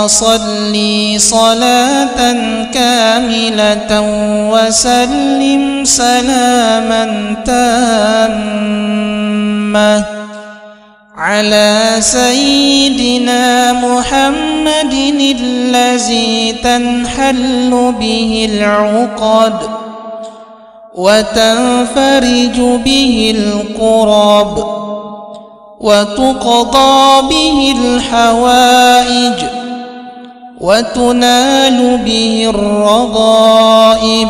صل صلاة كاملة وسلم سلاما تاما على سيدنا محمد الذي تنحل به العقد وتنفرج به الكرب وتقضى به الحوائج وتنال به الرغائب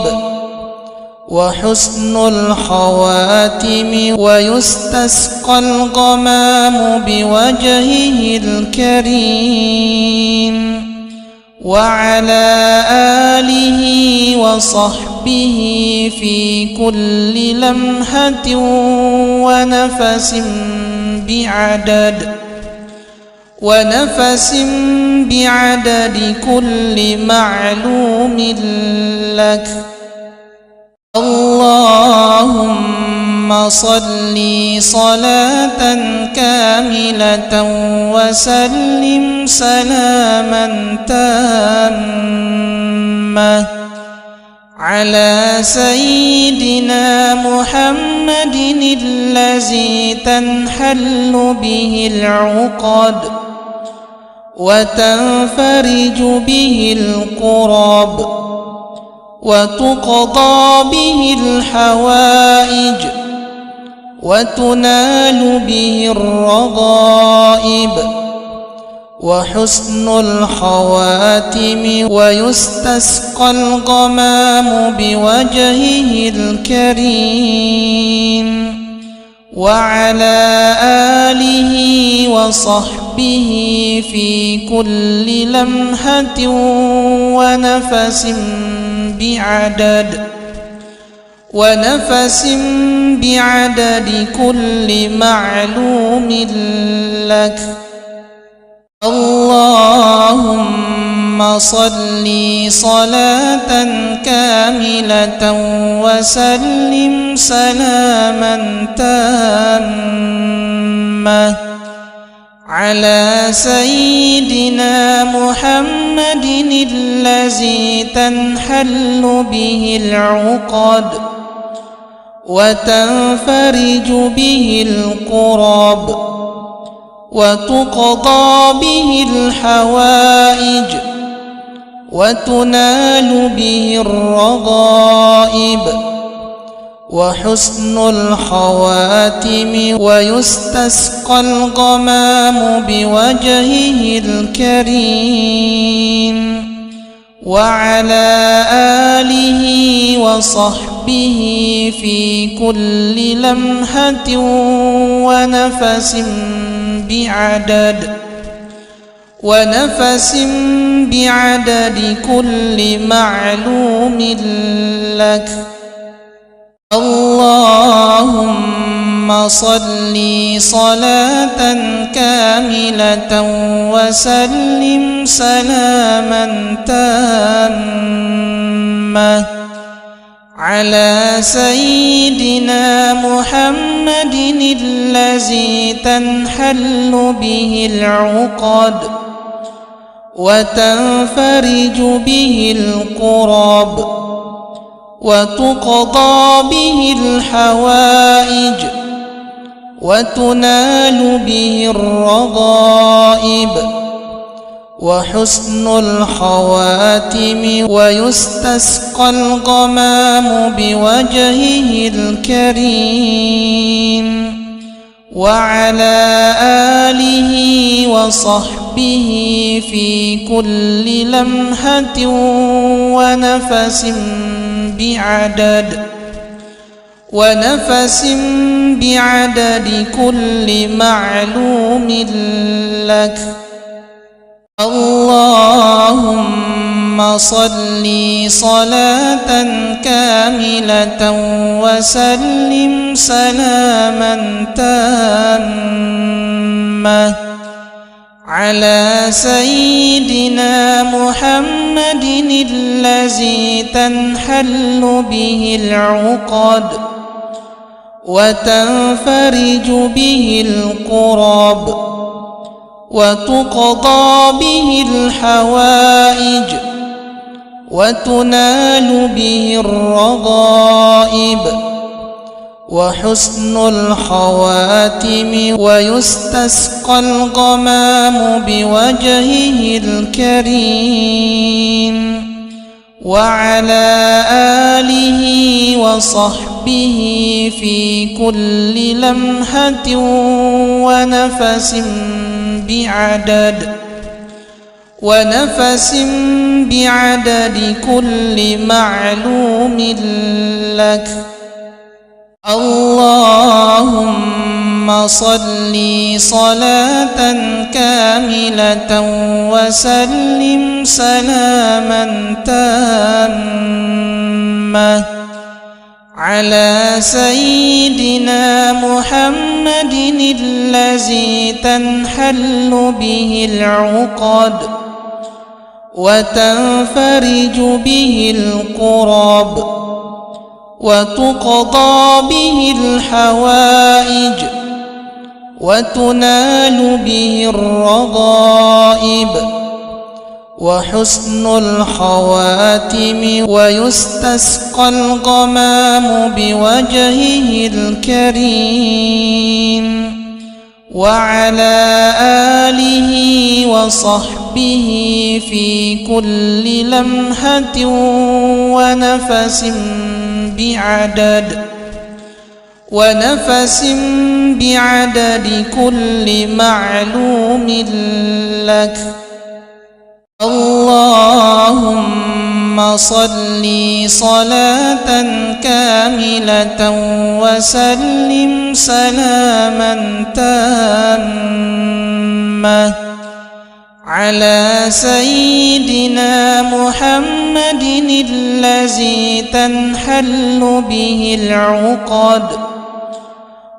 وحسن الخواتم ويستسقى الغمام بوجهه الكريم وعلى آله وصحبه في كل لمحة ونفس بعدد كل معلوم لك. اللهم صل صلاة كاملة وسلم سلاما تاما على سيدنا محمد الذي تنحل به العقد وتنفرج به الكرب وتقضى به الحوائج وتنال به الرغائب وحسن الخواتم ويستسقى الغمام بوجهه الكريم وعلى آله وصحبه في كل لمحة ونفس بعدد كل معلوم لك. اللهم صل صلاة كاملة وسلم سلاما تاما على سيدنا محمد الذي تنحل به العقد وتنفرج به الكرب وتقضى به الحوائج وتنال به الرغائب وحسن الخواتم ويستسقى الغمام بوجهه الكريم وعلى آله وصحبه في كل لمحة ونفس بعدد كل معلوم لك. اللهم صل صلاة كاملة وسلم سلاما تاما على سيدنا محمد الذي تنحل به العقد وتنفرج به الكرب وتقضى به الحوائج وتنال به الرغائب وحسن الخواتم ويستسقى الغمام بوجهه الكريم وعلى آله وصحبه في كل لمحة ونفس بعدد كل معلوم لك. اللهم صل صلاة كاملة وسلم سلاما تاما على سيدنا محمد الذي تنحل به العقد وتنفرج به الكرب وتقضى به الحوائج وتنال به الرغائب وحسن الخواتم ويستسقى الغمام بوجهه الكريم وعلى آله وصحبه في كل لمحة ونفس بعدد كل معلوم لك. اللهم صل صلاة كاملة وسلم سلاما تاما على سيدنا محمد الذي تنحل به العقد وتنفرج به الكرب وتقضى به الحوائج وتنال به الرغائب وحسن الخواتم ويستسقى الغمام بوجهه الكريم وعلى آله وصحبه في كل لمحة ونفس بعدد كل معلوم لك. اللهم صل صلاة كاملة وسلم سلاما تاما على سيدنا محمد الذي تنحل به العقد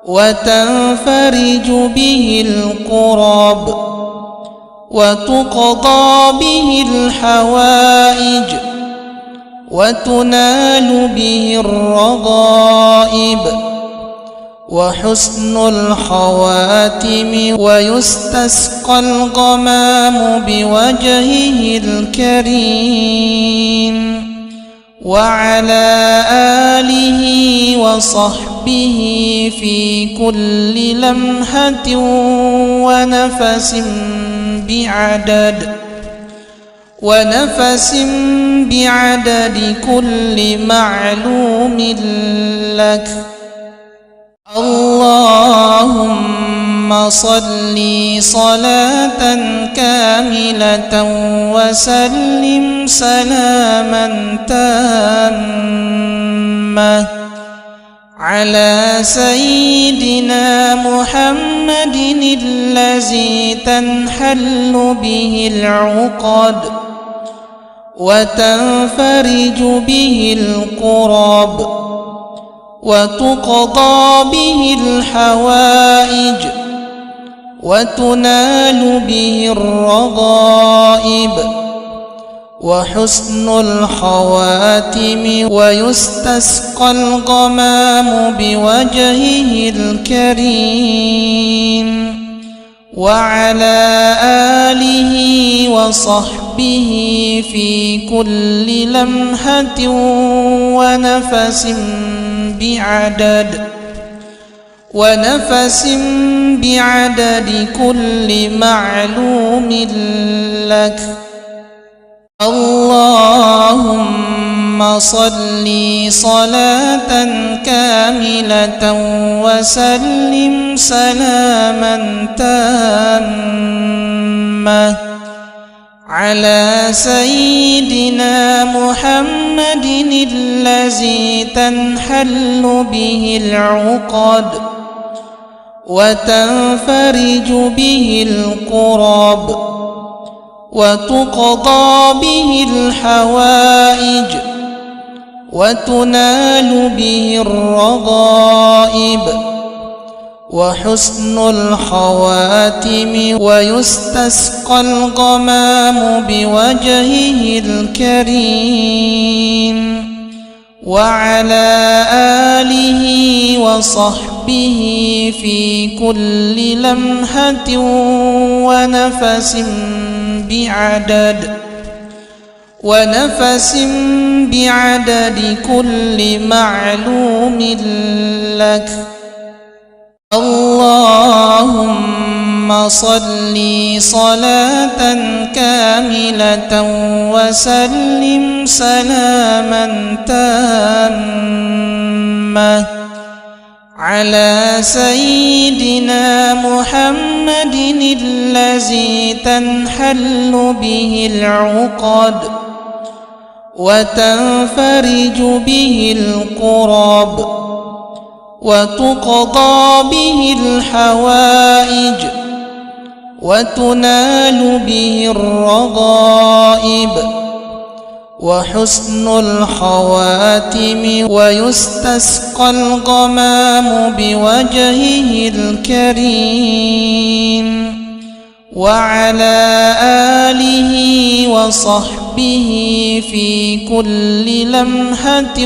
وتنفرج به الكرب وتقضى به الحوائج وتنال به الرغائب وحسن الخواتم ويستسقى الغمام بوجهه الكريم وعلى آله وصحبه في كل لمحة ونفس بعدد كل معلوم لك. اللهم صل صلاة كاملة وسلم سلاما تاما على سيدنا محمد الذي تنحل به العقد وتنفرج به الكرب وتقضى به الحوائج وتنال به الرغائب وحسن الخواتم ويستسقى الغمام بوجهه الكريم وعلى آله وصحبه في كل لمحة ونفس بعدد كل معلوم لك. اللهم صل صلاة كاملة وسلم سلاما تاما على سيدنا محمد الذي تنحل به العقد وتنفرج به الكرب وتقضى به الحوائج وتنال به الرغائب وحسن الخواتم ويستسقى الغمام بوجهه الكريم وعلى آله وصحبه وصحبه في كل لمحة ونفس بعدد كل معلوم لك. اللهم صل صلاة كاملة وسلم سلاما تاما على سيدنا محمد الذي تنحل به العقد وتنفرج به الكرب وتقضى به الحوائج وتنال به الرغائب وحسن الخواتم ويستسقى الغمام بوجهه الكريم وعلى آله وصحبه في كل لمحة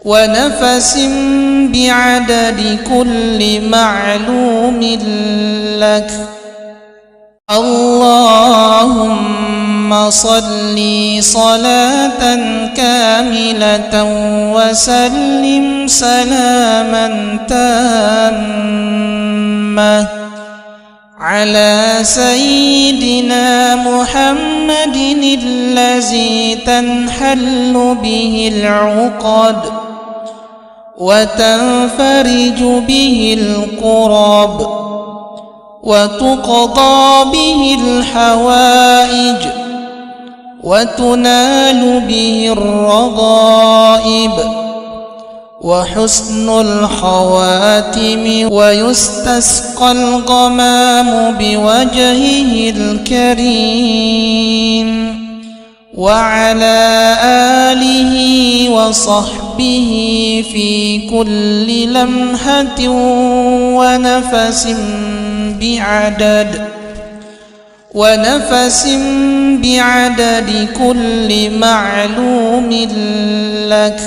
ونفس بعدد كل معلوم لك. اللهم صل صلاة كاملة وسلم سلاما تاما على سيدنا محمد الذي تنحل به العقد وتنفرج به الكرب وتقضى به الحوائج وتنال به الرغائب وحسن الخواتم ويستسقى الغمام بوجهه الكريم وعلى آله وصحبه في كل لمحة ونفس بعدد كل معلوم لك.